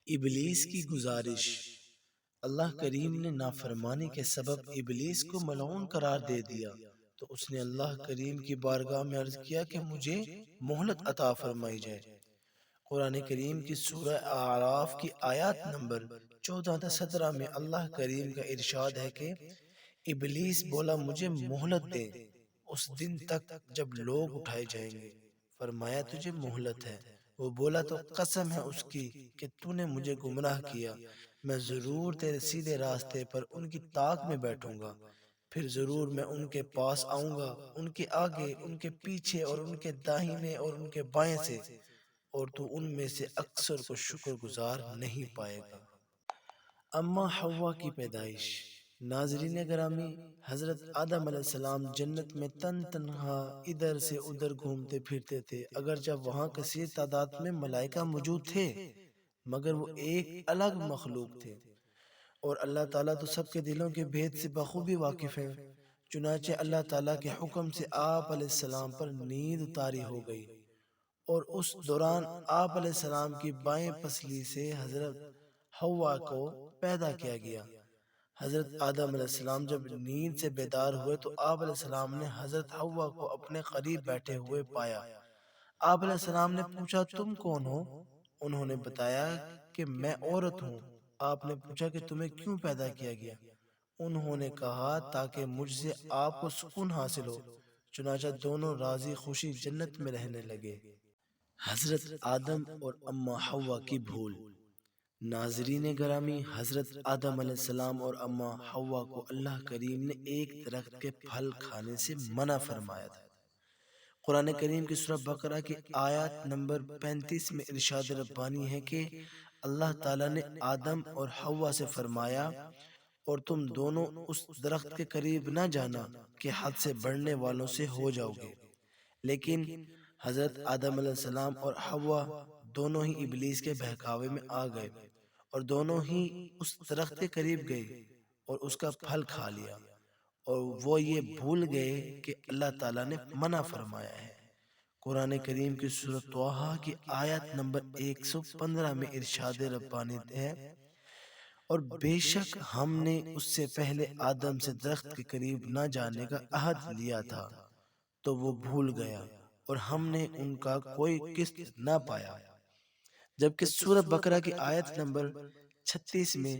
ابلیس کی گزارش۔ اللہ کریم نے نافرمانی کے سبب ابلیس کو ملعون قرار دے دیا تو اس نے اللہ کریم کی بارگاہ میں عرض کیا کہ مجھے مہلت عطا فرمائی جائے۔ قرآن کریم کی سورہ اعراف کی آیات نمبر 14 تا 17 میں اللہ کریم کا ارشاد ہے کہ ابلیس بولا مجھے مہلت دے اس دن تک جب لوگ اٹھائے جائیں گے۔ فرمایا تجھے مہلت ہے۔ وہ بولا تو قسم ہے اس کی کہ تو نے مجھے گمراہ کیا، میں ضرور تیرے سیدھے راستے پر ان کی طاق میں بیٹھوں گا، پھر ضرور میں ان کے پاس آؤں گا، ان کے آگے، ان کے پیچھے اور ان کے داہنے اور ان کے بائیں سے، اور تو ان میں سے اکثر کو شکر گزار نہیں پائے گا۔ اما حوا کی پیدائش۔ ناظرین گرامی، حضرت آدم علیہ السلام جنت میں تنہا ادھر سے ادھر گھومتے پھرتے تھے، اگرچہ وہاں کثیر تعداد میں ملائکہ موجود تھے مگر وہ ایک الگ مخلوق تھے، اور اللہ تعالیٰ تو سب کے دلوں کے بھید سے بخوبی واقف ہے۔ چنانچہ اللہ تعالیٰ کے حکم سے آپ علیہ السلام پر نیند طاری ہو گئی، اور اس دوران آپ علیہ السلام کی بائیں پسلی سے حضرت حوا کو پیدا کیا گیا۔ حضرت آدم علیہ السلام جب نیند سے بیدار ہوئے تو آپ علیہ السلام نے حضرت حوا کو اپنے قریب بیٹھے ہوئے پایا۔ آپ علیہ السلام نے پوچھا تم کون ہو؟ انہوں نے بتایا کہ میں عورت ہوں۔ آپ نے پوچھا کہ تمہیں کیوں پیدا کیا گیا؟ انہوں نے کہا تاکہ مجھ سے آپ کو سکون حاصل ہو۔ چنانچہ دونوں راضی خوشی جنت میں رہنے لگے۔ حضرت آدم اور اما حوا کی بھول۔ ناظرین گرامی، حضرت آدم علیہ السلام اور اما حوا کو اللہ کریم نے ایک درخت کے پھل کھانے سے منع فرمایا تھا۔ قرآن کریم کی سورہ بقرہ کی آیات نمبر 35 میں ارشاد ربانی ہے کہ اللہ تعالیٰ نے آدم اور حوا سے فرمایا اور تم دونوں اس درخت کے قریب نہ جانا کہ حد سے بڑھنے والوں سے ہو جاؤ گے۔ لیکن حضرت آدم علیہ السلام اور حوا دونوں ہی ابلیس کے بہکاوے میں آ گئے اور دونوں ہی اس درخت کے قریب گئے اور اس کا پھل کھا لیا، اور وہ یہ بھول گئے کہ اللہ تعالیٰ نے منع فرمایا ہے۔ قرآن کریم کی سورۃ طٰہٰ کی آیت نمبر 115 میں ارشاد ربانی ہے اور بے شک ہم نے اس سے پہلے آدم سے درخت کے قریب نہ جانے کا عہد لیا تھا تو وہ بھول گیا اور ہم نے ان کا کوئی قسط نہ پایا۔ جبکہ سورہ بقرہ کی آیت نمبر 36 میں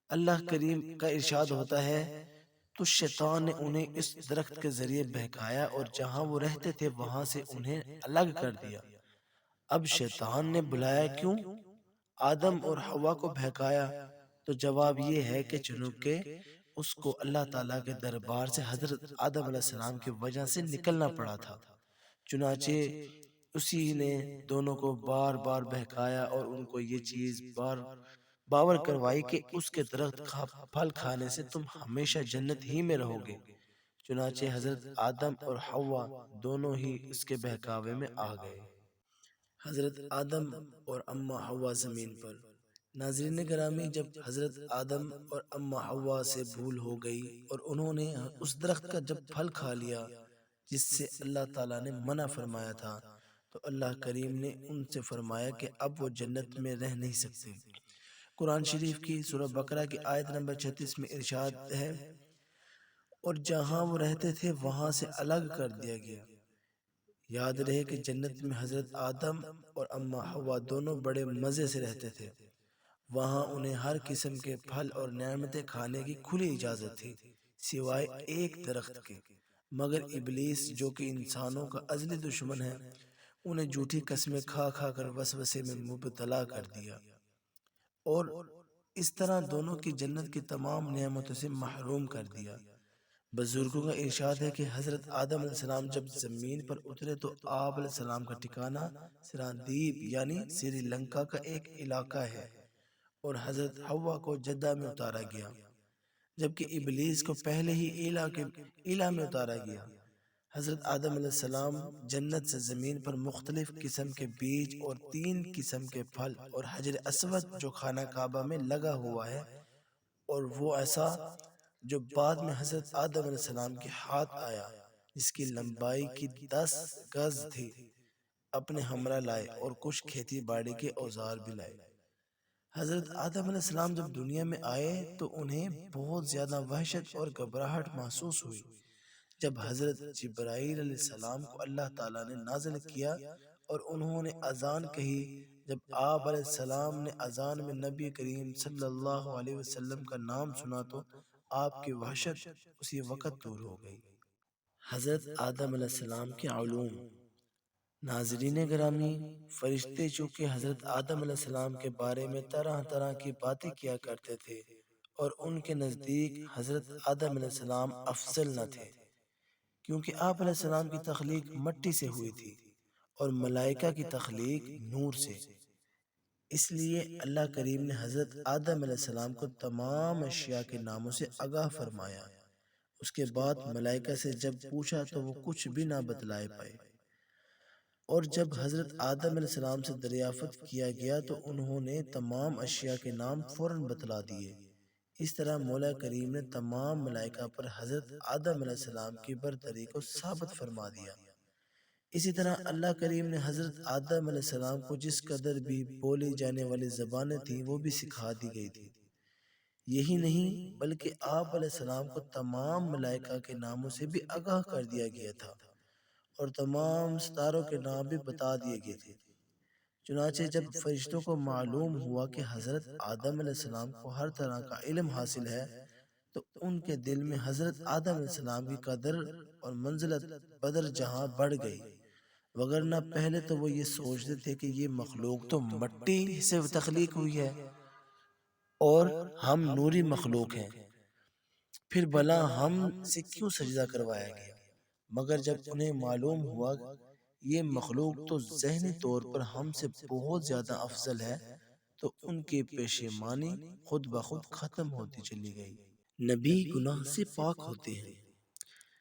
اللہ کریم کا ارشاد ہوتا ہے تو شیطان نے انہیں اس درخت کے ذریعے بہکایا اور جہاں وہ رہتے تھے وہاں سے انہیں الگ کر دیا۔ اب شیطان نے بلایا کیوں؟ آدم اور حوا کو بہکایا؟ تو جواب یہ ہے کہ چونکہ اس کو اللہ تعالیٰ کے دربار سے حضرت آدم علیہ السلام کی وجہ سے نکلنا پڑا تھا، چنانچہ اسی نے دونوں کو بار بار بہکایا اور ان کو یہ چیز باور کروائی کہ اس کے درخت کا پھل کھانے سے تم ہمیشہ جنت ہی میں رہو گے۔ چنانچہ حضرت آدم اور حوا دونوں ہی اس کے بہکاوے میں آ گئے۔ حضرت آدم اور اما حوا زمین پر۔ ناظرین گرامی، جب حضرت آدم اور اما حوا سے بھول ہو گئی اور انہوں نے اس درخت کا جب پھل کھا لیا جس سے اللہ تعالیٰ نے منع فرمایا تھا تو اللہ کریم نے ان سے فرمایا کہ اب وہ جنت میں رہ نہیں سکتے۔ قرآن شریف کی سورہ بقرہ کی آیت نمبر 36 میں ارشاد ہے اور جہاں وہ رہتے تھے وہاں سے الگ کر دیا گیا۔ یاد رہے کہ جنت میں حضرت آدم اور اما حوا دونوں بڑے مزے سے رہتے تھے۔ وہاں انہیں ہر قسم کے پھل اور نعمتیں کھانے کی کھلی اجازت تھی سوائے ایک درخت کے، مگر ابلیس جو کہ انسانوں کا ازلی دشمن ہے انہیں جھوٹی قسمیں کھا کھا کر وسوسے میں مبتلا کر دیا اور اس طرح دونوں کی جنت کی تمام نعمتوں سے محروم کر دیا۔ بزرگوں کا ارشاد ہے کہ حضرت آدم علیہ السلام جب زمین پر اترے تو آپ علیہ السلام کا ٹھکانہ سرادیپ یعنی سری لنکا کا ایک علاقہ ہے اور حضرت حوا کو جدہ میں اتارا گیا، جبکہ ابلیس کو پہلے ہی ایلا میں اتارا گیا۔ حضرت آدم علیہ السلام جنت سے زمین پر مختلف قسم کے بیج اور 3 قسم کے پھل اور حجر اسود جو خانہ کعبہ میں لگا ہوا ہے اور وہ ایسا جو بعد میں حضرت آدم علیہ السلام کے ہاتھ آیا جس کی لمبائی کی 10 گز تھی، اپنے ہمراہ لائے اور کچھ کھیتی باڑی کے اوزار بھی لائے۔ حضرت آدم علیہ السلام جب دنیا میں آئے تو انہیں بہت زیادہ وحشت اور گھبراہٹ محسوس ہوئی۔ جب حضرت جبرائیل علیہ السلام کو اللہ تعالیٰ نے نازل کیا اور انہوں نے اذان کہی، جب آپ علیہ السلام نے اذان میں نبی کریم صلی اللہ علیہ وسلم کا نام سنا تو آپ کی وحشت اسی وقت دور ہو گئی۔ حضرت آدم علیہ السلام کے علوم۔ ناظرین گرامی، فرشتے چونکہ حضرت آدم علیہ السلام کے بارے میں طرح طرح کی باتیں کیا کرتے تھے اور ان کے نزدیک حضرت آدم علیہ السلام افضل نہ تھے، کیونکہ آپ علیہ السلام کی تخلیق مٹی سے ہوئی تھی اور ملائکہ کی تخلیق نور سے۔ اس لیے اللہ کریم نے حضرت آدم علیہ السلام کو تمام اشیاء کے ناموں سے آگاہ فرمایا۔ اس کے بعد ملائکہ سے جب پوچھا تو وہ کچھ بھی نہ بتلائے پائے، اور جب حضرت آدم علیہ السلام سے دریافت کیا گیا تو انہوں نے تمام اشیاء کے نام فوراً بتلا دیے۔ اس طرح مولا کریم نے تمام ملائکہ پر حضرت آدم علیہ السلام کی برتری کو ثابت فرما دیا۔ اسی طرح اللہ کریم نے حضرت آدم علیہ السلام کو جس قدر بھی بولی جانے والی زبانیں تھیں وہ بھی سکھا دی گئی تھی۔ یہی نہیں بلکہ آپ علیہ السلام کو تمام ملائکہ کے ناموں سے بھی آگاہ کر دیا گیا تھا اور تمام ستاروں کے نام بھی بتا دیے گئے تھے۔ چنانچہ جب فرشتوں کو معلوم ہوا کہ حضرت آدم علیہ السلام کو ہر طرح کا علم حاصل ہے تو ان کے دل میں حضرت آدم علیہ السلام کی قدر اور منزلت بدر جہاں بڑھ گئی، وگرنہ پہلے تو وہ یہ سوچتے تھے کہ یہ مخلوق تو مٹی سے تخلیق ہوئی ہے اور ہم نوری مخلوق ہیں، پھر بھلا ہم سے کیوں سجدہ کروایا گیا؟ مگر جب انہیں معلوم ہوا یہ مخلوق تو ذہنی طور پر ہم سے بہت زیادہ افضل ہے تو ان کی پشیمانی خود بخود ختم ہوتی چلی گئی۔ نبی گناہ سے پاک ہوتے ہیں۔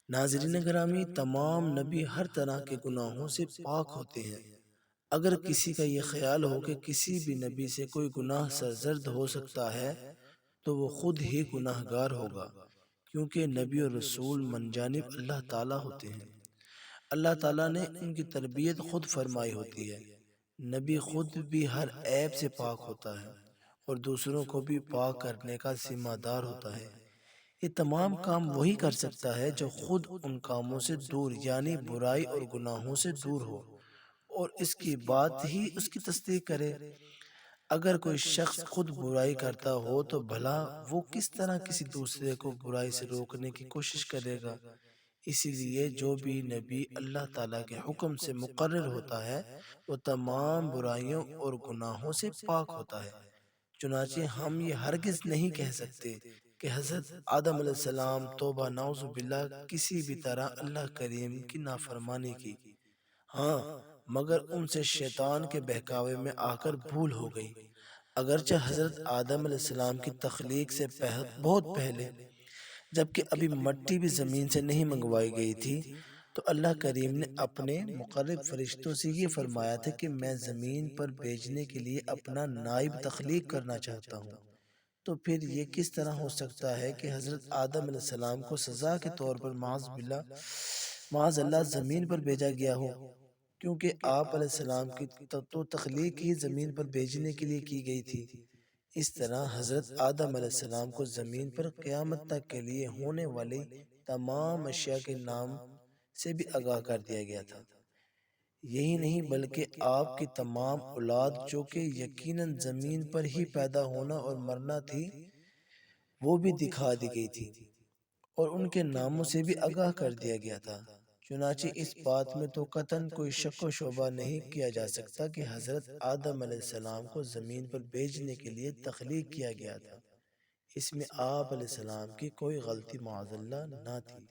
ناظرین گرامی، تمام نبی ہر طرح کے گناہوں سے پاک ہوتے ہیں۔ اگر کسی کا یہ خیال ہو کہ کسی بھی نبی سے کوئی گناہ سرزد ہو سکتا ہے تو وہ خود ہی گناہ گار ہوگا، کیونکہ نبی اور رسول من جانب اللہ تعالیٰ ہوتے ہیں۔ اللہ تعالیٰ نے ان کی تربیت خود فرمائی ہوتی ہے۔ نبی خود بھی ہر عیب سے پاک ہوتا ہے اور دوسروں کو بھی پاک کرنے کا ذمہ دار ہوتا ہے۔ یہ تمام کام وہی کر سکتا ہے جو خود ان کاموں سے دور یعنی برائی اور گناہوں سے دور ہو اور اس کی بات ہی اس کی تصدیق کرے۔ اگر کوئی شخص خود برائی کرتا ہو تو بھلا وہ کس طرح کسی دوسرے کو برائی سے روکنے کی کوشش کرے گا؟ اسی لیے جو بھی نبی اللہ تعالیٰ کے حکم سے مقرر ہوتا ہے وہ تمام برائیوں اور گناہوں سے پاک ہوتا ہے۔ چنانچہ ہم یہ ہرگز نہیں کہہ سکتے کہ حضرت آدم علیہ السلام توبہ نعوذ باللہ کسی بھی طرح اللہ کریم کی نافرمانی کی، ہاں مگر ان سے شیطان کے بہکاوے میں آ کر بھول ہو گئی۔ اگرچہ حضرت آدم علیہ السلام کی تخلیق سے بہت پہلے، جبکہ ابھی مٹی بھی زمین سے نہیں منگوائی گئی تھی، تو اللہ کریم نے اپنے مقرب فرشتوں سے یہ فرمایا تھا کہ میں زمین پر بھیجنے کے لیے اپنا نائب تخلیق کرنا چاہتا ہوں۔ تو پھر یہ کس طرح ہو سکتا ہے کہ حضرت آدم علیہ السلام کو سزا کے طور پر معاذ اللہ زمین پر بھیجا گیا ہو، کیونکہ آپ علیہ السلام کی تو تخلیق ہی زمین پر بھیجنے کے لیے کی گئی تھی۔ اس طرح حضرت آدم علیہ السلام کو زمین پر قیامت تک کے لیے ہونے والی تمام اشیاء کے نام سے بھی آگاہ کر دیا گیا تھا۔ یہی نہیں بلکہ آپ کی تمام اولاد جو کہ یقیناً زمین پر ہی پیدا ہونا اور مرنا تھی وہ بھی دکھا دی گئی تھی اور ان کے ناموں سے بھی آگاہ کر دیا گیا تھا۔ چنانچہ اس بات میں تو قطعاً کوئی شک و شبہ نہیں کیا جا سکتا کہ حضرت آدم علیہ السلام کو زمین پر بھیجنے کے لیے تخلیق کیا گیا تھا۔ اس میں آپ علیہ السلام کی کوئی غلطی معاذ اللہ نہ تھی۔